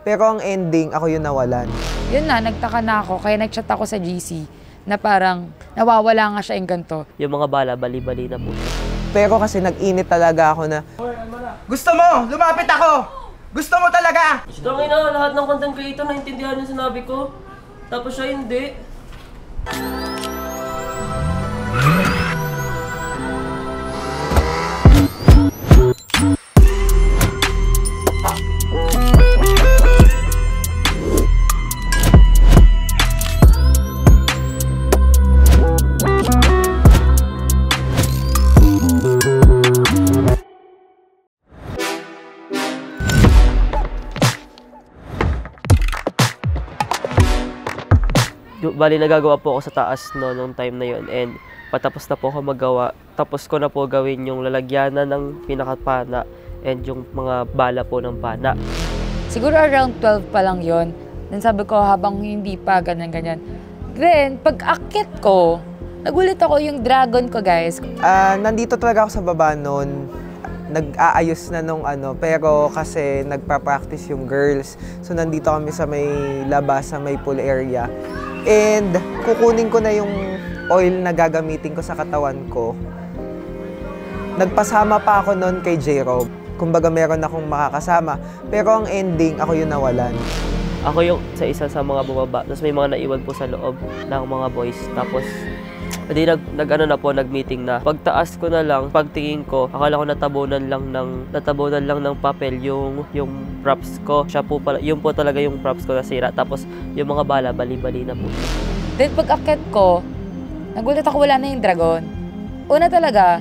Pero ang ending, ako yung nawalan. Yun na, nagtaka na ako, kaya nag-chat ako sa GC na parang nawawala nga siya yung ganito. Yung mga bala, bali-bali na po. Pero kasi nag-init talaga ako na, gusto mo, lumapit ako! Gusto mo talaga! Tangin na, lahat ng content creator naintindihan yung sinabi ko. Tapos siya hindi. Bali, nagagawa po ako sa taas nung time na yon, and patapos na po ako magawa. Tapos ko na po gawin yung lalagyanan ng pinakapana and yung mga bala po ng pana. Siguro around 12 pa lang yon. Then sabi ko habang hindi pa ganyan-ganyan. Then pag akit ko, nagulit ako yung dragon ko, guys. Nandito talaga ako sa baba noon. Nag-aayos na nung pero kasi nagpa-practice yung girls. So nandito kami sa may labas, sa may pool area. And kukunin ko na yung oil na gagamitin ko sa katawan ko. Nagpasama pa ako noon kay J-Rob. Kumbaga meron akong makakasama. Pero ang ending, ako yung nawalan. Ako yung sa isa sa mga bumaba. Tapos may mga naiwan po sa loob ng mga boys. Tapos nag-meeting na. Pagtaas ko na lang, pagtingin ko, akala ko natabunan lang ng papel yung props ko. Siya po pala, yun po talaga yung props ko na sira. Tapos yung mga bala, bali-bali na po. Then pag akit ko, nagulit ako, wala na yung dragon. Una talaga,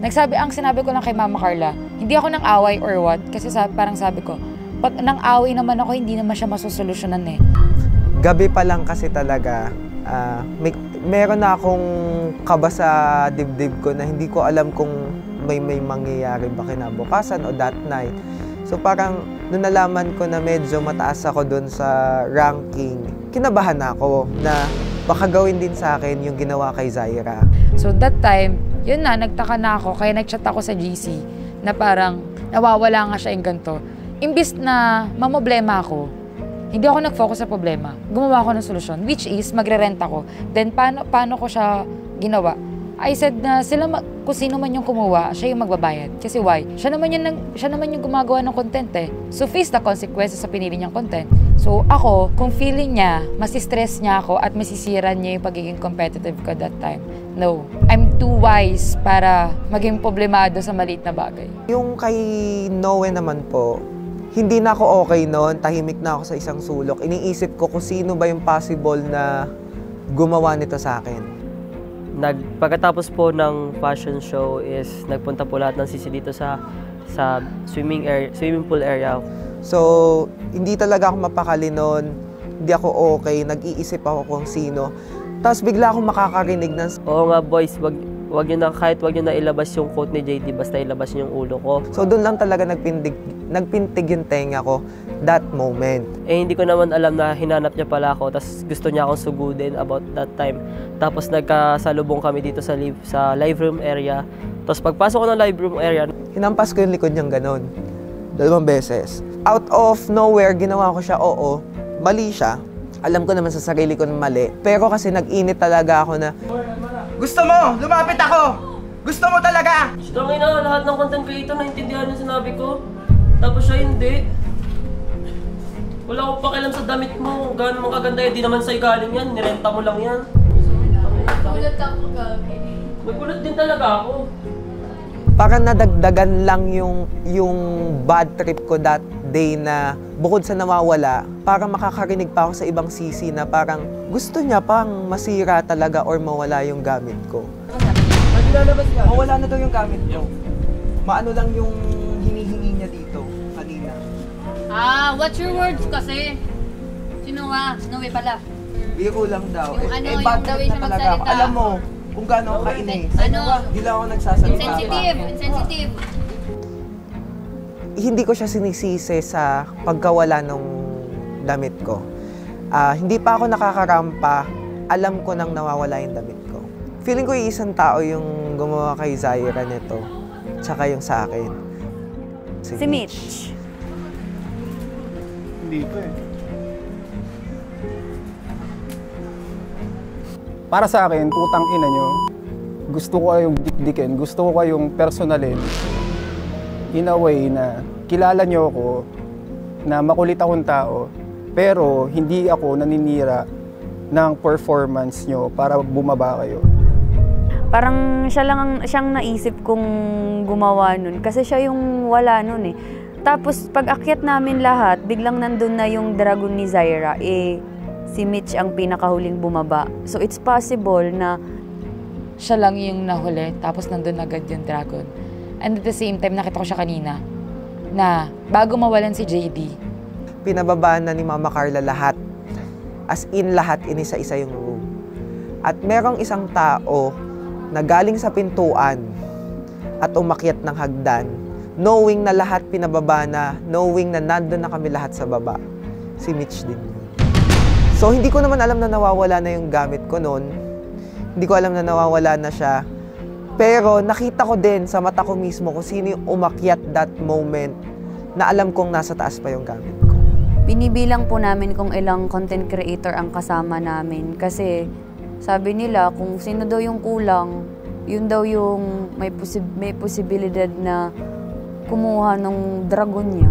ang sinabi ko lang kay Mama Carla, hindi ako nang away or what. Kasi parang sabi ko, pag nang away naman ako, hindi naman siya masusolusyonan eh. Gabi pa lang kasi talaga, meron na akong kaba sa dibdib ko na hindi ko alam kung may mangyayari ba kinabukasan o that night. So parang nung nalaman ko na medyo mataas ako dun sa ranking, kinabahan ako na baka gawin din sa akin yung ginawa kay Zaira. So that time, yun na, nagtaka na ako, kaya nag-chat ako sa GC na parang nawawala nga siya yung ganito. Imbis na mamoblema ako, hindi ako nag-focus sa problema. Gumawa ako ng solusyon, which is magre-rent ako. Then, paano ko siya ginawa? I said na kung sino man yung kumuha, siya yung magbabayad. Kasi why? Siya naman yung gumagawa ng content eh. So, face the consequences sa pinili niyang content. So, ako, kung feeling niya, masistress niya ako at masisira niya yung pagiging competitive ko that time. No. I'm too wise para maging problemado sa maliit na bagay. Yung kay Noe naman po, hindi na ako okay noon, tahimik na ako sa isang sulok. Iniisip ko kung sino ba yung possible na gumawa nito sa akin. Pagkatapos po ng fashion show is nagpunta po lahat ng sisi dito sa swimming pool area. So, hindi talaga ako mapakali noon, hindi ako okay, nag-iisip ako kung sino. Tapos bigla akong makakarinig ng, oo nga boys, wag nyo na ilabas yung quote ni JD, basta ilabas yung ulo ko. So doon lang talaga nagpintig yung tenga ko that moment. Eh hindi ko naman alam na hinanap niya pala ako, tapos gusto niya akong sugudin about that time. Tapos nagkasalubong kami dito sa live room area. Tapos pagpasok ko ng live room area, hinampas ko yung likod niyang ganon. 2 beses. Out of nowhere, ginawa ko siya, oo, mali siya. Alam ko naman sa sarili ko na mali. Pero kasi nag-init talaga ako na, gusto mo, lumapit ako! Gusto mo talaga! Tangin na, lahat ng content creator naintindihan yung sinabi ko. Tapos siya hindi. Wala akong pakialam sa damit mo. Gano'n mong kaganda yan, di naman sa'yo galing yan. Nirenta mo lang yan. Nagulat ako gabi. Nagulat din talaga ako. Parang nadagdagan lang yung bad trip ko that day na bukod sa nawawala, parang makakarinig pa ako sa ibang sisi na parang gusto niya pang masira talaga or mawala yung gamit ko. Mawala na daw yung gamit ko. Maano lang yung hinihingi niya dito kanina. What's your words kasi? Sino nga? Snowy pala. Biro lang daw. Yung Bad yung the way trip siya na talaga. magsalita. Alam mo kung gaano ako kainis. Hindi lang ako nagsasalita. Insensitive. Hindi ko siya sinisisi sa pagkawala ng damit ko. Hindi pa ako nakakarampa, alam ko nang nawawala yung damit ko. Feeling ko yung isang tao yung gumawa kay Zaira nito, tsaka yung sa akin. Si Mitch. Hindi pa eh. Para sa akin, putang ina nyo, gusto ko kayong dikdikin, gusto ko kayong personalin in a way na kilala nyo ako, na makulit akong tao, pero hindi ako naninira ng performance nyo para bumaba kayo. Parang siyang naisip kong gumawa nun kasi siya yung wala nun eh. Tapos pag akyat namin lahat, biglang nandun na yung dragon ni Zaira, si Mitch ang pinakahuling bumaba. So it's possible na Siya lang yung nahuli, tapos nandun agad yung dragon. And at the same time, nakita ko siya kanina, na bago mawalan si JD, Pinababaan na ni Mama Carla lahat. As in lahat, inisa-isa yung room. At merong isang tao na galing sa pintuan at umakyat ng hagdan, knowing na lahat pinababa na, knowing na nandun na kami lahat sa baba. Si Mitch din yun. So hindi ko naman alam na nawawala na yung gamit ko noon. Hindi ko alam na nawawala na siya. Pero nakita ko din sa mata ko mismo kung sino yung umakyat that moment na alam kong nasa taas pa yung gamit ko. binibilang po namin kung ilang content creator ang kasama namin. Kasi sabi nila kung sino daw yung kulang, yun daw yung may posibilidad na kumuha ng dragon niya.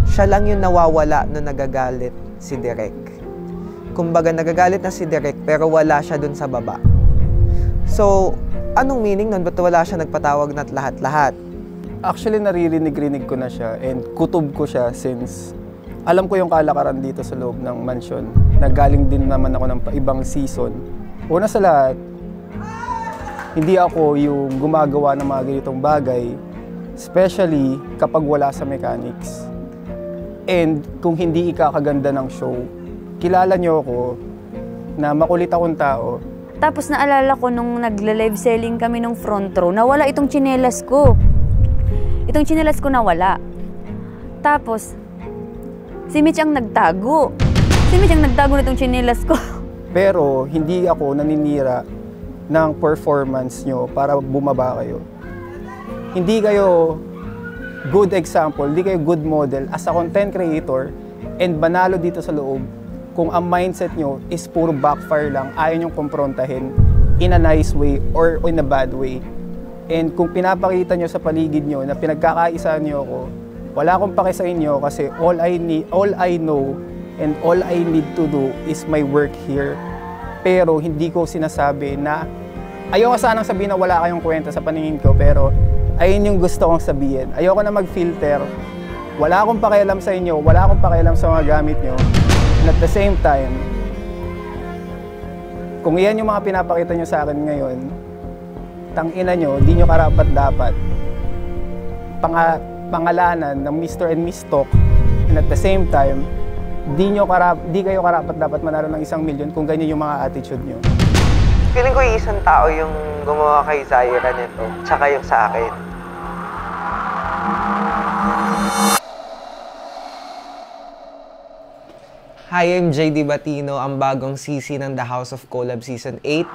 Siya lang yung nawawala nung nagagalit si Direk. Kumbaga nagagalit na si Direk pero wala siya dun sa baba. So, anong meaning nun? Ba't wala siya nagpatawag na't lahat-lahat? Actually, naririnig-rinig ko na siya and kutob ko siya since alam ko yung kalakaran dito sa loob ng mansion. Nagaling din naman ako ng ibang season. Una sa lahat, hindi ako yung gumagawa ng mga ganitong bagay, especially kapag wala sa mechanics. And kung hindi ikakaganda ng show, kilala niyo ako na makulit akong tao. Tapos naalala ko nung nagla-live selling kami nung front row, nawala itong tsinelas ko. Itong tsinelas ko nawala. Tapos, si Mitch ang nagtago. Si Mitch ang nagtago nitong tsinelas ko. Pero hindi ako naninira ng performance nyo para bumaba kayo. Hindi kayo good example, hindi kayo good model as a content creator and banalo dito sa loob kung ang mindset nyo is puro backfire lang, ayaw nyong kumprontahin in a nice way or in a bad way. And kung pinapakita nyo sa paligid nyo na pinagkakaisa nyo ako, wala akong pake sa inyo kasi all I know and all I need to do is my work here. Pero hindi ko sinasabi na, ayoko sanang sabihin na wala kayong kwenta sa paningin ko, pero ayun yung gusto kong sabihin. Ayoko na mag-filter. Wala akong pakialam sa inyo, wala akong pakialam sa mga gamit nyo. And at the same time, kung iyan yung mga pinapakita nyo sa akin ngayon, tangina nyo, di nyo karapat-dapat pangalanan ng Mr. and Miss Talk. And at the same time, di kayo karapat-dapat manalo ng 1 million kung ganyan yung mga attitude nyo. Feeling ko yung isang tao yung gumawa kay Zaira nito, tsaka yung sa akin. Hi, I'm JD Batino, ang bagong CC ng The House of Collab Season 8.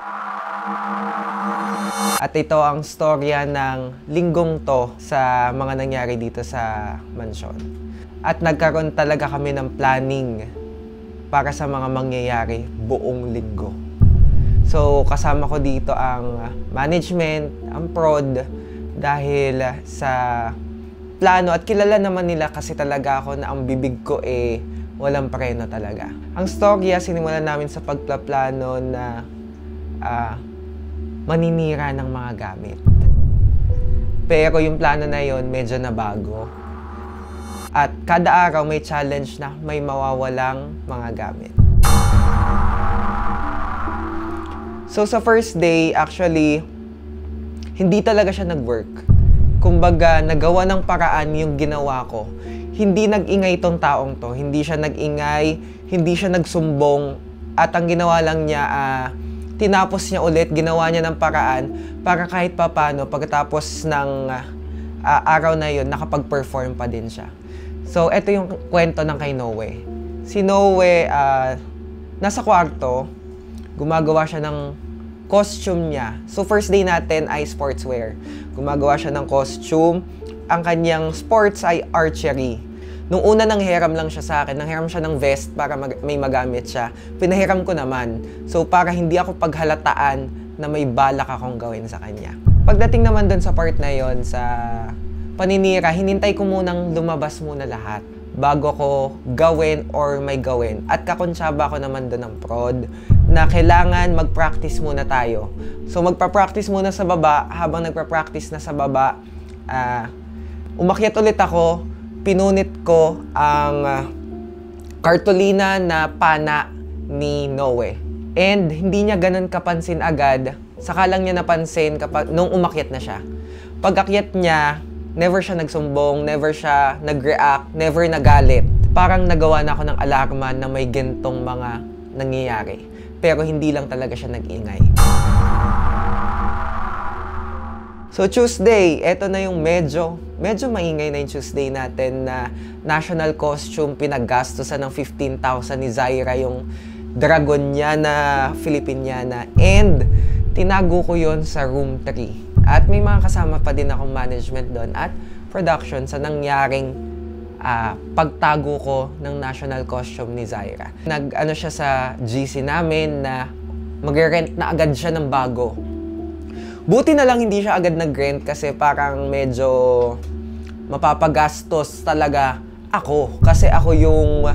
At ito ang storya ng linggong to sa mga nangyari dito sa mansyon. At nagkaroon talaga kami ng planning para sa mga mangyayari buong linggo. So, kasama ko dito ang management, ang prod, dahil sa plano at kilala naman nila kasi talaga ako na ang bibig ko walang preno talaga. Ang storya, sinimulan namin sa pagplaplano na maninira ng mga gamit. Pero yung plano na yon medyo nabago. At kada araw may challenge na may mawawalang mga gamit. So sa first day, actually, hindi talaga siya nag-work. Kumbaga, nagawa ng paraan yung ginawa ko. Hindi nag-ingay tong taong to. Hindi siya nag-ingay, hindi siya nagsumbong. At ang ginawa lang niya, tinapos niya ulit, ginawa niya ng paraan para kahit papano, pagkatapos ng araw na yun, nakapag-perform pa din siya. So, ito yung kwento ng kay Noe. Si Noe, nasa kwarto, gumagawa siya ng costume niya. So, first day natin ay sportswear. Gumagawa siya ng costume. Ang kanyang sports ay archery. Nung una nanghiram lang siya sa akin, nanghiram siya ng vest para may magamit siya. Pinahiram ko naman. So para hindi ako paghalataan na may balak akong gawin sa kanya. Pagdating naman doon sa part na yon sa paninira, hinintay ko munang lumabas muna lahat bago ko gawin or may gawin. At kakonsyaba ko naman doon ng prod na kailangan mag-practice muna tayo. So magpa-practice muna sa baba. Habang nagpa-practice na sa baba, umakyat ulit ako, pinunit ko ang kartolina na pana ni Noe. And hindi niya ganun kapansin agad. Saka lang niya napansin nung umakyat na siya. Pag-akyat niya, never siya nagsumbong, never siya nag-react, never nagalit. Parang nagawa na ako ng alarma na may gentong mga nangyayari. Pero hindi lang talaga siya nag-ingay. So Tuesday, eto na yung medyo maingay na yung Tuesday natin na national costume, pinaggastosan ng 15,000 ni Zaira yung dragon niya na Filipiniana. And tinago ko yon sa room 3. At may mga kasama pa din akong management doon at production sa nangyaring pagtago ko ng national costume ni Zaira. Nag-ano siya sa GC namin na mag-rent na agad siya ng bago. Buti na lang hindi siya agad nag-rent kasi parang medyo mapapagastos talaga ako. Kasi ako yung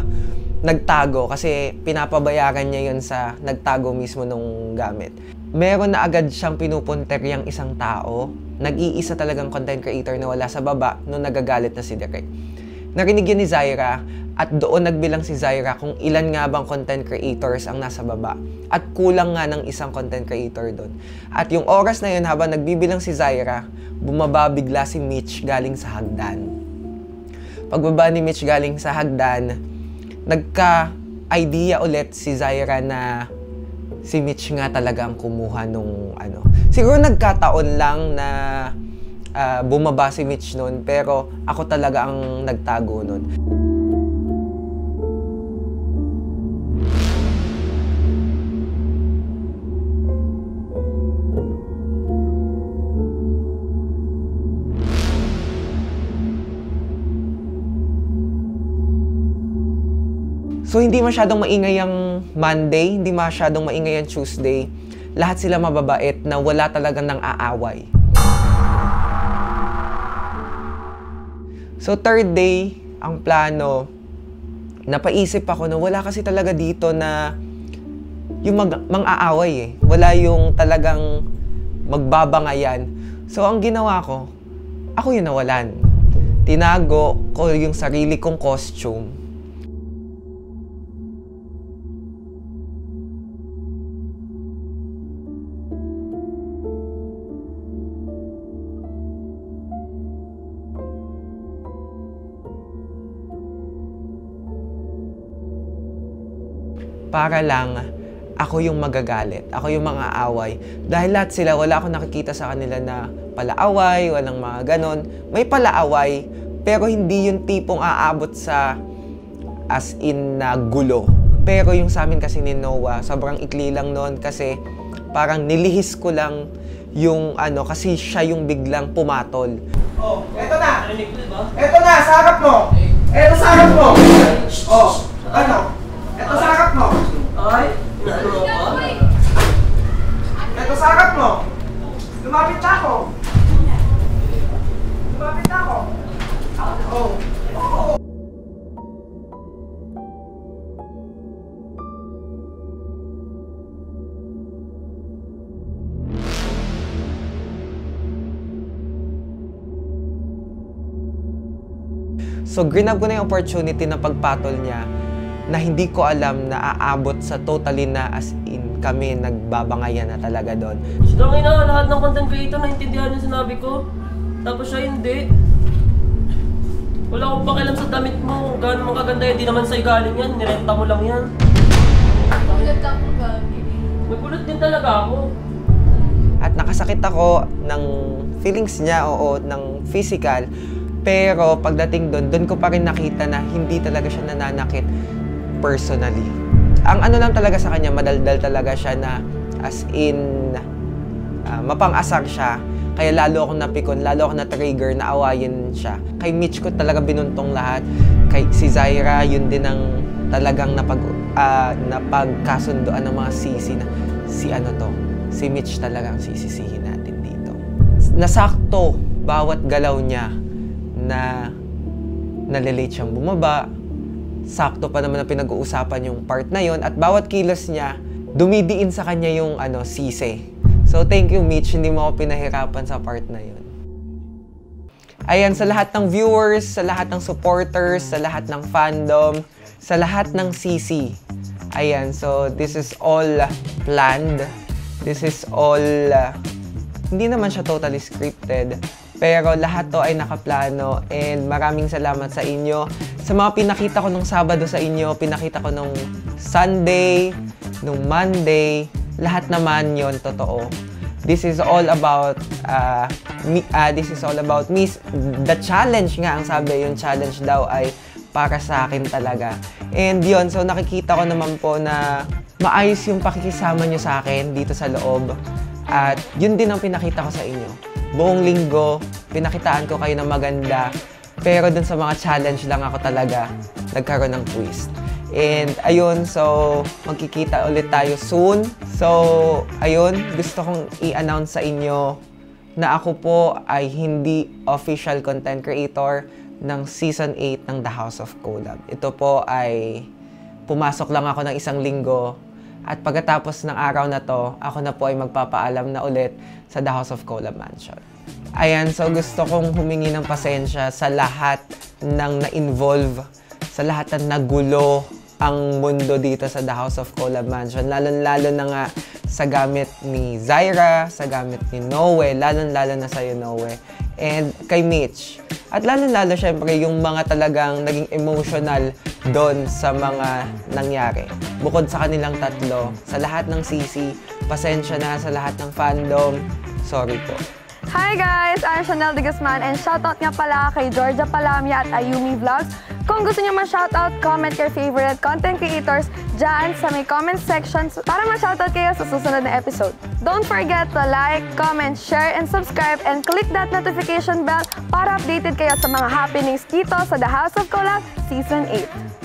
nagtago kasi pinapabayaran niya yun sa nagtago mismo nung gamit. Meron na agad siyang pinupunter yung isang tao. Nag-iisa talagang content creator na wala sa baba nung nagagalit na si Derek. Narinig yun ni Zaira at doon nagbilang si Zaira kung ilan nga bang content creators ang nasa baba. At kulang nga ng isang content creator doon. At yung oras na yun habang nagbibilang si Zaira, bumaba bigla si Mitch galing sa hagdan. Pagbaba ni Mitch galing sa hagdan, nagka-idea ulit si Zaira na si Mitch nga talaga ang kumuha nung ano. Siguro nagkataon lang na bumaba si Mitch nun, pero ako talaga ang nagtago nun. So hindi masyadong maingay ang Monday, hindi masyadong maingay ang Tuesday. Lahat sila mababait na wala talagang nang aaway. So third day, ang plano, napaisip ako na wala kasi talaga dito na yung mang-aaway eh. Wala yung talagang magbabangayan. So ang ginawa ko, ako yung nawalan. Tinago ko yung sarili kong costume. Para lang ako yung magagalit, ako yung mga away. Dahil lahat sila, wala akong nakikita sa kanila na palaaway, walang mga ganon. May palaaway, pero hindi yung tipong aabot sa as in na gulo. Pero yung sa amin kasi ni Noah, sobrang ikli lang noon kasi parang nilihis ko lang yung ano, kasi siya yung biglang pumatol. Oh, eto na! Eto na, sa harap mo! Eto sa harap mo! Oh, ano? Eto sa harap mo! Ay? Eto sa harap mo! Lumapit na ako! Lumapit na ako! Oh! Oh! So, grinab ko na yung opportunity na pagpatol niya na hindi ko alam na aabot sa totally na as in kami nagbabangayan na talaga doon. Siya na lahat ng content creator naintindihan yung sinabi ko. Tapos siya hindi. Wala akong pakialam sa damit mo. Gano'n mong kaganda yan. Di naman sa'yo galing yan. Nirenta mo lang yan. Nagulat ako, Gabi. Nagulat din talaga ako. At nakasakit ako ng feelings niya, oo, ng physical. Pero pagdating doon ko pa rin nakita na hindi talaga siya nananakit personally. Ang ano lang talaga sa kanya, madaldal talaga siya na as in mapang-asar siya. Kaya lalo akong napikon, lalo akong na-trigger, na awayin siya. Kay Mitch ko talaga binuntong lahat. si Zaira, yun din ang talagang napagkasundoan ng mga sisi na si Mitch talagang sisisihin natin dito. Nasakto bawat galaw niya na nalilate siyang bumaba. Sakto pa naman na pinag-uusapan yung part na yon, at bawat kilos niya, dumidiin sa kanya yung sisi. So thank you Mitch, hindi mo ako pinahirapan sa part na yon. Ayan, sa lahat ng viewers, sa lahat ng supporters, sa lahat ng fandom, sa lahat ng sisi. Ayan, so this is all planned. This is all, hindi naman siya totally scripted. Pero lahat to ay nakaplano, and maraming salamat sa inyo. Sa mga pinakita ko nung Sabado sa inyo, pinakita ko nung Sunday, nung Monday, lahat naman yon totoo. This is all about me. The challenge nga, ang sabi, yung challenge daw ay para sa akin talaga. And yon, so nakikita ko naman po na maayos yung pakikisama nyo sa akin dito sa loob. At yun din ang pinakita ko sa inyo. Buong linggo, pinakitaan ko kayo ng maganda. Pero dun sa mga challenge lang ako talaga nagkaroon ng twist. And ayun, so magkikita ulit tayo soon. So ayun, gusto kong i-announce sa inyo na ako po ay hindi official content creator ng Season 8 ng The House of Collab. Ito po ay pumasok lang ako ng isang linggo, at pagkatapos ng araw na to, ako na po ay magpapaalam na ulit sa The House of Collab Mansion. Ayan, so gusto kong humingi ng pasensya sa lahat ng na-involve, sa lahat ng nagulo ang mundo dito sa The House of Collab Mansion. Lalo na nga sa gamit ni Zaira, sa gamit ni Noe, lalo na sa'yo Noe, and kay Mitch. At lalo syempre yung mga talagang naging emotional doon sa mga nangyari. Bukod sa kanilang tatlo, sa lahat ng sisi, pasensya na sa lahat ng fandom, sorry po. Hi guys! I'm Chanel de Guzman, and shoutout nga pala kay Georgia Palamia at Ayumi Vlogs. Kung gusto niyo ma-shoutout, comment your favorite content creators dyan sa may comment section para ma-shoutout kayo sa susunod na episode. Don't forget to like, comment, share, and subscribe, and click that notification bell para updated kayo sa mga happenings dito sa The House of Collab Season 8.